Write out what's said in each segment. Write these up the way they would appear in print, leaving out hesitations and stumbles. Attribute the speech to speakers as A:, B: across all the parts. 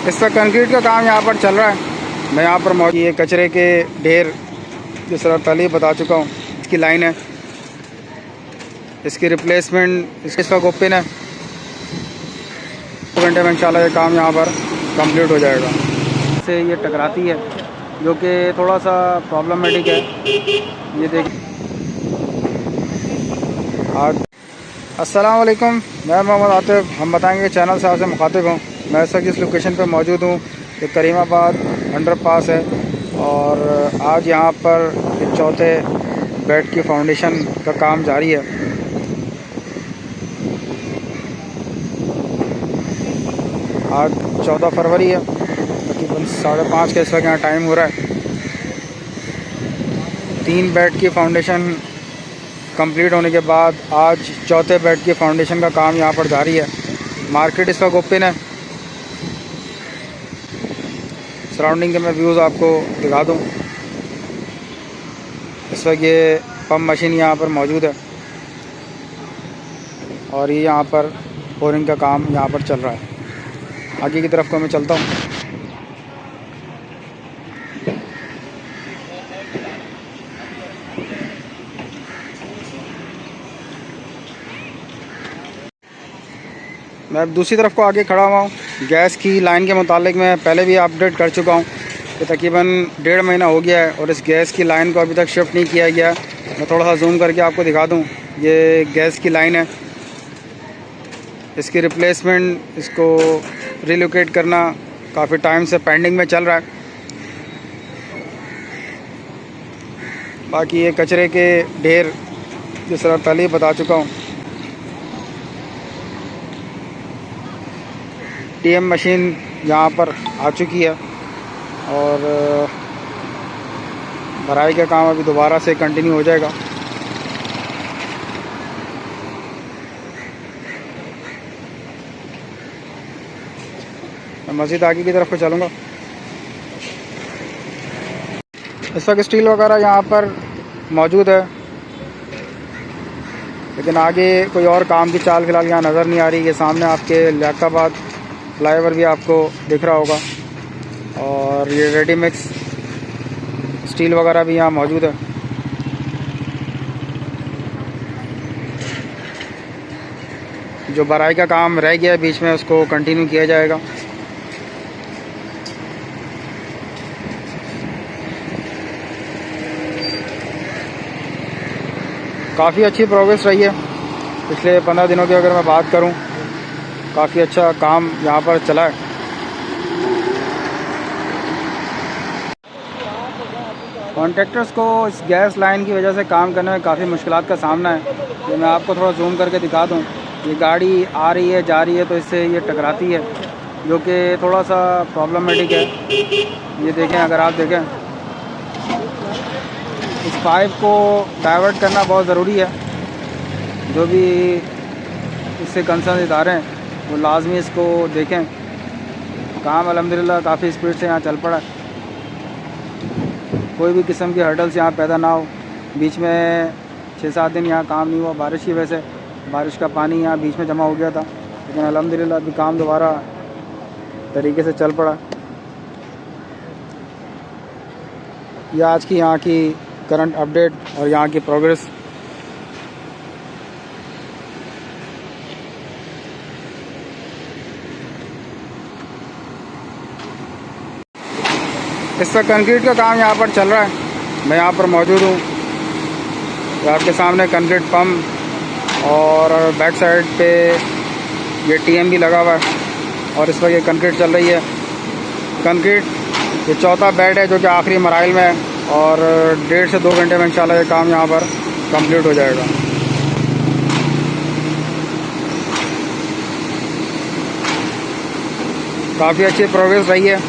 A: इस वक्त कंक्रीट का काम यहाँ पर चल रहा है। मैं यहाँ पर मौजूद, ये कचरे के ढेर जिस तरह पहले ही बता चुका हूँ, इसकी लाइन है, इसकी रिप्लेसमेंट इस वक्त ओपन है। 2 घंटे में इंशाल्लाह ये काम यहाँ पर कंप्लीट हो जाएगा। इससे ये टकराती है जो कि थोड़ा सा प्रॉब्लमेटिक है। ये देखिए आज अस्सलाम वालेकुम, मैं मोहम्मद आतिफ। हम बताएंगे चैनल से आपसे मुखातिब हूँ। मैं इस वक्त जिस लोकेशन पर मौजूद हूँ ये करीमाबाद अंडरपास है और आज यहाँ पर चौथे बेड की फाउंडेशन का काम जारी है। आज 14 फरवरी है, तकरीबन 5:30 के इस वक्त यहाँ टाइम हो रहा है। 3 बेड की फाउंडेशन कंप्लीट होने के बाद आज चौथे बेड की फाउंडेशन का काम यहाँ पर जारी है। मार्केट इस वक्त ओपन है। सराउंडिंग के मैं व्यूज़ आपको दिखा दूँ। इस वक्त ये पंप मशीन यहाँ पर मौजूद है और ये यहाँ पर बोरिंग का काम यहाँ पर चल रहा है। आगे की तरफ को मैं चलता हूँ। मैं अब दूसरी तरफ को आगे खड़ा हुआ हूँ। गैस की लाइन के मुतालिक मैं पहले भी अपडेट कर चुका हूँ कि तकरीबन 1.5 महीना हो गया है और इस गैस की लाइन को अभी तक शिफ्ट नहीं किया गया। मैं थोड़ा सा जूम करके आपको दिखा दूँ। ये गैस की लाइन है, इसकी रिप्लेसमेंट, इसको रिलोकेट करना काफ़ी टाइम से पेंडिंग में चल रहा है। बाकी ये कचरे के ढेर जिस तरह पहले ही बता चुका हूँ। टीएम मशीन यहाँ पर आ चुकी है और भराई का काम अभी दोबारा से कंटिन्यू हो जाएगा। मैं मज़ीद आगे की तरफ को चलूँगा। इस वक्त स्टील वगैरह यहाँ पर मौजूद है, लेकिन आगे कोई और काम की चाल फ़िलहाल यहाँ नज़र नहीं आ रही। ये सामने आपके लियाकताबाद फ्लाईओवर भी आपको दिख रहा होगा और ये रेडीमिक्स स्टील वगैरह भी यहाँ मौजूद है। जो भराई का काम रह गया है बीच में उसको कंटिन्यू किया जाएगा। काफ़ी अच्छी प्रोग्रेस रही है पिछले 15 दिनों की अगर मैं बात करूं। काफ़ी अच्छा काम यहाँ पर चला है। कॉन्ट्रैक्टर्स को इस गैस लाइन की वजह से काम करने में काफ़ी मुश्किलात का सामना है। ये मैं आपको थोड़ा जूम करके दिखा दूँ। ये गाड़ी आ रही है, जा रही है, तो इससे ये टकराती है जो कि थोड़ा सा प्रॉब्लमेटिक है। ये देखें, अगर आप देखें, इस पाइप को डाइवर्ट करना बहुत ज़रूरी है। जो भी इससे कंसर्न इदारे हैं वो लाजमी इसको देखें। काम अल्हम्दुलिल्लाह काफ़ी स्पीड से यहाँ चल पड़ा है। कोई भी किस्म की हर्डल्स यहाँ पैदा ना हो। बीच में 6-7 दिन यहाँ काम नहीं हुआ बारिश की वजह से। बारिश का पानी यहाँ बीच में जमा हो गया था, लेकिन अल्हम्दुलिल्लाह अभी काम दोबारा तरीके से चल पड़ा। यह आज की यहाँ की करंट अपडेट और यहाँ की प्रोग्रेस। इस वक्त कंक्रीट का काम यहाँ पर चल रहा है। मैं यहाँ पर मौजूद हूँ। आपके सामने कंक्रीट पम्प और बैक साइड पे ये टीएम भी लगा हुआ है और इस वक्त ये कंक्रीट चल रही है। कंक्रीट ये चौथा बेड है जो कि आखिरी मराइल में है और 1.5 से 2 घंटे में इंशाल्लाह ये काम यहाँ पर कंप्लीट हो जाएगा। काफ़ी अच्छी प्रोग्रेस रही है।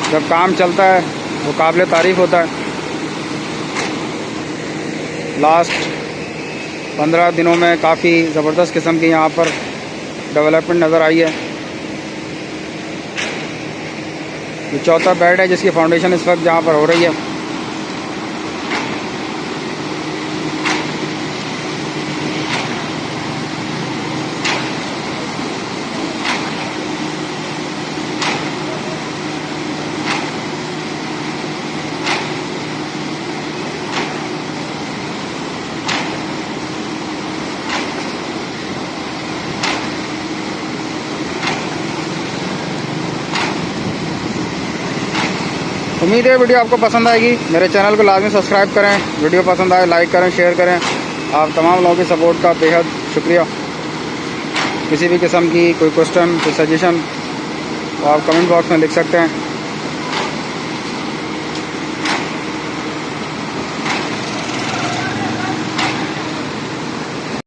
A: जब काम चलता है वो काबिल तारीफ़ होता है। लास्ट 15 दिनों में काफ़ी ज़बरदस्त किस्म की यहाँ पर डेवलपमेंट नज़र आई है। ये चौथा बेड है जिसकी फाउंडेशन इस वक्त यहाँ पर हो रही है। उम्मीद है वीडियो आपको पसंद आएगी। मेरे चैनल को लाजमी सब्सक्राइब करें, वीडियो पसंद आए लाइक करें, शेयर करें। आप तमाम लोगों की सपोर्ट का बेहद शुक्रिया। किसी भी किस्म की कोई क्वेश्चन, कोई सजेशन तो आप कमेंट बॉक्स में लिख सकते हैं।